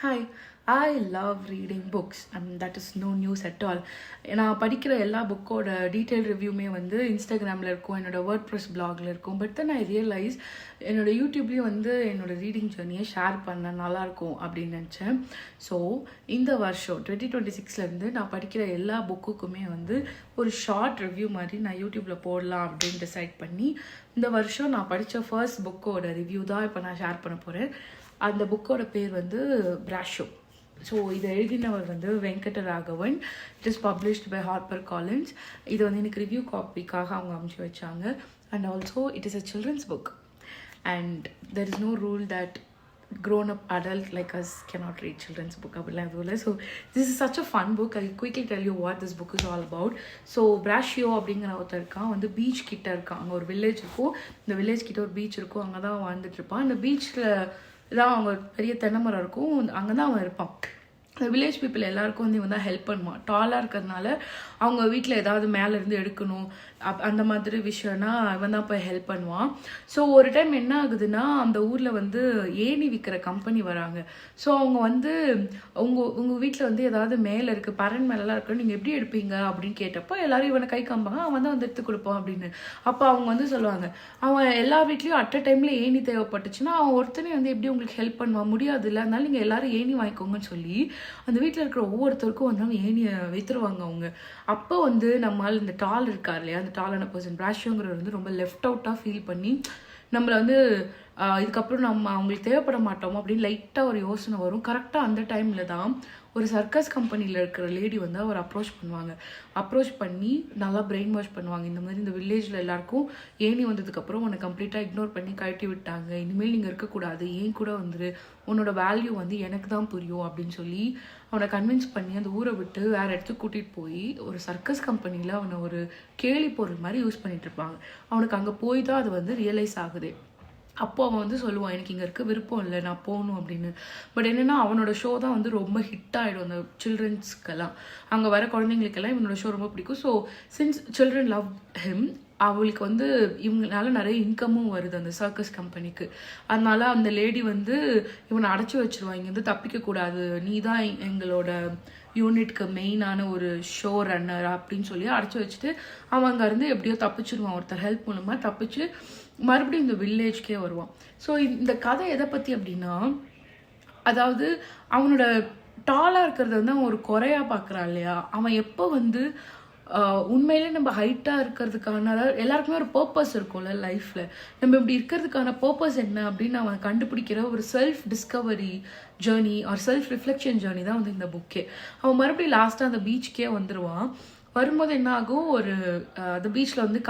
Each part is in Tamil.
Hi, I love reading books. That is no news at all. நான் படிக்கிற எல்லா புக்கோட டீட்டெயில் ரிவ்யூமே வந்து இன்ஸ்டாகிராமில் இருக்கும், என்னோட வேர்ட்ப்ரெஸ் பிளாகில் இருக்கும். பட் தென் ஐ ரியலைஸ் என்னோட யூடியூப்லேயும் வந்து என்னோட ரீடிங் ஜேர்னியை ஷேர் பண்ண நல்லாயிருக்கும் அப்படின்னு நினச்சேன். ஸோ இந்த வருஷம் 2026லேருந்து நான் படிக்கிற எல்லா புக்குக்குமே வந்து ஒரு ஷார்ட் ரிவ்யூ மாதிரி நான் யூடியூப்பில் போடலாம் அப்படின்னு டிசைட் பண்ணி இந்த வருஷம் நான் படித்த ஃபர்ஸ்ட் புக்கோட ரிவ்யூ தான் இப்போ நான் ஷேர் பண்ண போகிறேன். அந்த புக்கோட பேர் வந்து பிராஷோ. ஸோ இதை எழுதினவர் வந்து Venkata Raghavan. It is published by Harper Collins. இது வந்து எனக்கு ரிவ்யூ காப்பிக்காக அவங்க அனுப்பிச்சி வச்சாங்க. And also it is a children's book and there is no rule that grown up adult like us cannot read children's book அப்படிலாம் எதுவும் இல்லை. So this is such a fun book. I quickly tell you what this book is all about. So பிராஷியோ அப்படிங்கிற ஒருத்தர் இருக்கான், வந்து பீச் கிட்ட இருக்கான். அங்கே ஒரு வில்லேஜ் இருக்கும், இந்த வில்லேஜ் கிட்ட ஒரு பீச் இருக்கும், அங்கே தான் வாழ்ந்துட்டு இருப்பான். அந்த பீச்சில் தான் அவங்க பெரிய தென்னை மரம் இருக்கும், அங்கே தான் அவன் இருப்பான். அந்த வில்லேஜ் பீப்புள் எல்லாருக்கும் வந்து இவன் தான் ஹெல்ப் பண்ணுவான். டாலாக இருக்கிறதுனால அவங்க வீட்டில் ஏதாவது மேலேருந்து எடுக்கணும் அந்த மாதிரி விஷயம்னா இவன் தான் போய் ஹெல்ப் பண்ணுவான். ஸோ ஒரு டைம் என்ன ஆகுதுன்னா, அந்த ஊரில் வந்து ஏணி விற்கிற கம்பெனி வராங்க. ஸோ அவங்க வந்து உங்கள் வீட்டில் வந்து ஏதாவது மேலே இருக்குது, பரன் மேலெலாம் இருக்குது, நீங்கள் எப்படி எடுப்பீங்க அப்படின்னு கேட்டப்போ எல்லாரும் இவனை கை காம்பாங்க, அவன் தான் வந்து எடுத்து கொடுப்பான் அப்படின்னு. அப்போ அவங்க வந்து சொல்லுவாங்க, அவன் எல்லா வீட்லேயும் அட் அ டைமில் ஏணி தேவைப்பட்டுச்சுன்னா அவன் ஒருத்தனே வந்து எப்படி உங்களுக்கு ஹெல்ப் பண்ணுவான், முடியாது இல்லை, அதனால நீங்கள் எல்லாரும் ஏணி வாங்கிக்கோங்கன்னு சொல்லி அந்த வீட்டில் இருக்கிற ஒவ்வொருத்தருக்கும் வந்து அவங்க ஏணியை வைத்துருவாங்க அவங்க. அப்போ வந்து நம்மளால் இந்த டால் இருக்கார் இல்லையா, அந்த டாலான பர்சன் பிராஷோங்கிறவர் வந்து ரொம்ப லெஃப்ட் அவுட்டாக ஃபீல் பண்ணி நம்மளை வந்து இதுக்கப்புறம் நம்ம அவங்களுக்கு தேவைப்பட மாட்டோமோ அப்படின்னு லைட்டாக ஒரு யோசனை வரும். கரெக்டாக அந்த டைமில் தான் ஒரு சர்க்கஸ் கம்பெனியில் இருக்கிற லேடி வந்து அவர் அப்ரோச் பண்ணுவாங்க. அப்ரோச் பண்ணி நல்லா பிரெயின் வாஷ் பண்ணுவாங்க. இந்த மாதிரி இந்த வில்லேஜில் எல்லாருக்கும் ஏணி வந்ததுக்கப்புறம் உன்னை கம்ப்ளீட்டாக இக்னோர் பண்ணி கழட்டி விட்டாங்க, இனிமேல் நீங்கள் இருக்கக்கூடாது, ஏன் கூட வந்துரு, உன்னோட வேல்யூ வந்து எனக்கு தான் புரியும் அப்படின்னு சொல்லி அவனை கன்வின்ஸ் பண்ணி அந்த ஊரை விட்டு வேறு இடத்துக்கு கூட்டிகிட்டு போய் ஒரு சர்க்கஸ் கம்பெனியில் அவனை ஒரு கேலி பொருள் மாதிரி யூஸ் பண்ணிகிட்டு இருப்பாங்க. அவனுக்கு அங்கே போய் தான் அது வந்து ரியலைஸ் ஆகுது. அப்போ அவன் வந்து சொல்லுவான், எனக்கு இங்கே இருக்க விருப்பம் இல்லை, நான் போகணும் அப்படின்னு. பட் என்னென்னா அவனோட ஷோ தான் வந்து ரொம்ப ஹிட் ஆகிடும் அந்த சில்ட்ரன்ஸ்க்கெல்லாம், அங்கே வர குழந்தைங்களுக்கெல்லாம் இவனோட ஷோ ரொம்ப பிடிக்கும். So since children love him, அவளுக்கு வந்து இவங்களால நிறைய இன்கமும் வருது அந்த சர்க்கஸ் கம்பெனிக்கு. அதனால அந்த லேடி வந்து இவனை அடைச்சி வச்சிருவான், இங்கே வந்து தப்பிக்கக்கூடாது, நீ தான் எங்களோட யூனிட்க்கு மெயினான ஒரு ஷோ ரன்னர் அப்படின்னு சொல்லி அடைச்சி வச்சுட்டு அவன் அங்கேருந்து எப்படியோ தப்பிச்சிருவான். ஒருத்தர் ஹெல்ப் மூலமாக தப்பிச்சு மறுபடியும் இந்த வில்லேஜ்க்கே வருவான். ஸோ இந்த கதை எதை பற்றி அப்படின்னா, அதாவது அவனோட டாலாக இருக்கிறத வந்து அவன் ஒரு குறையாக பார்க்குறான் இல்லையா, அவன் எப்போ வந்து உண்மையிலே நம்ம ஹைட்டாக இருக்கிறதுக்கான, அதாவது எல்லாருக்குமே ஒரு பர்பஸ் இருக்கும்ல லைஃப்பில், நம்ம இப்படி இருக்கிறதுக்கான பர்பஸ் என்ன அப்படின்னு அவன் கண்டுபிடிக்கிற ஒரு self discovery journey or self reflection journey தான் வந்து இந்த புக்கே. அவன் மறுபடியும் லாஸ்ட்டாக அந்த பீச்சுக்கே வந்துடுவான். வரும்போது என்ன ஆகும், அந்த பீச்சில் வந்து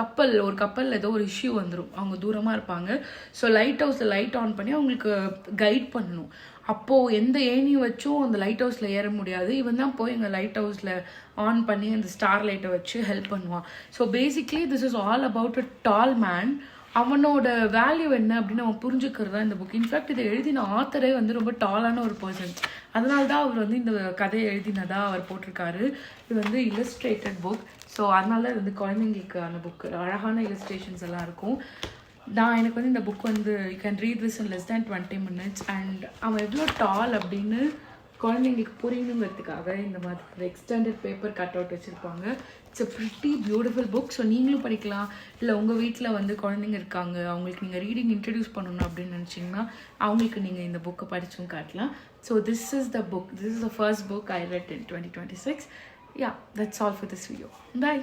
ஒரு கப்பலில் ஏதோ ஒரு இஷ்யூ வந்துடும், அவங்க தூரமாக இருப்பாங்க. ஸோ லைட் ஹவுஸில் லைட் ஆன் பண்ணி அவங்களுக்கு கைட் பண்ணணும். அப்போது எந்த ஏணியை வச்சும் அந்த லைட் ஹவுஸில் ஏற முடியாது, இவன் தான் போய் எங்கள் லைட் ஹவுஸில் ஆன் பண்ணி அந்த ஸ்டார் லைட்டை வச்சு ஹெல்ப் பண்ணுவான். So basically this is all about a doll man. அவனோட வேல்யூ என்ன அப்படின்னு அவன் புரிஞ்சுக்கிறது தான் இந்த புக். இன்ஃபேக்ட் இதை எழுதின ஆத்தரே வந்து ரொம்ப டாலான ஒரு பர்சன், அதனால தான் அவர் வந்து இந்த கதையை எழுதினதாக அவர் போட்டிருக்காரு. இது வந்து இல்லஸ்ட்ரேட்டட் புக். ஸோ அதனால இது வந்து குழந்தைங்களுக்கான புக்கு, அழகான இல்லஸ்ட்ரேஷன்ஸ் எல்லாம் இருக்கும். எனக்கு வந்து இந்த புக் வந்து you can read this in less than 20 minutes. And அவன் எவ்வளோ டால் அப்படின்னு குழந்தைங்களுக்கு புரியணுங்கிறதுக்காக இந்த மாதிரி எக்ஸ்டெண்டட் பேப்பர் கட் அவுட் வச்சுருப்பாங்க. It's a pretty beautiful book. So நீங்களும் படிக்கலாம், இல்லை உங்கள் வீட்டில் வந்து குழந்தைங்க இருக்காங்க, அவங்களுக்கு நீங்கள் ரீடிங் இன்ட்ரடியூஸ் பண்ணணும் அப்படின்னு நினச்சிங்கன்னா அவங்களுக்கு நீங்கள் இந்த புக்கை படிச்சும் காட்டலாம். So this is the book, this is the first book I read in 2026. Yeah, that's all for this video. Bye.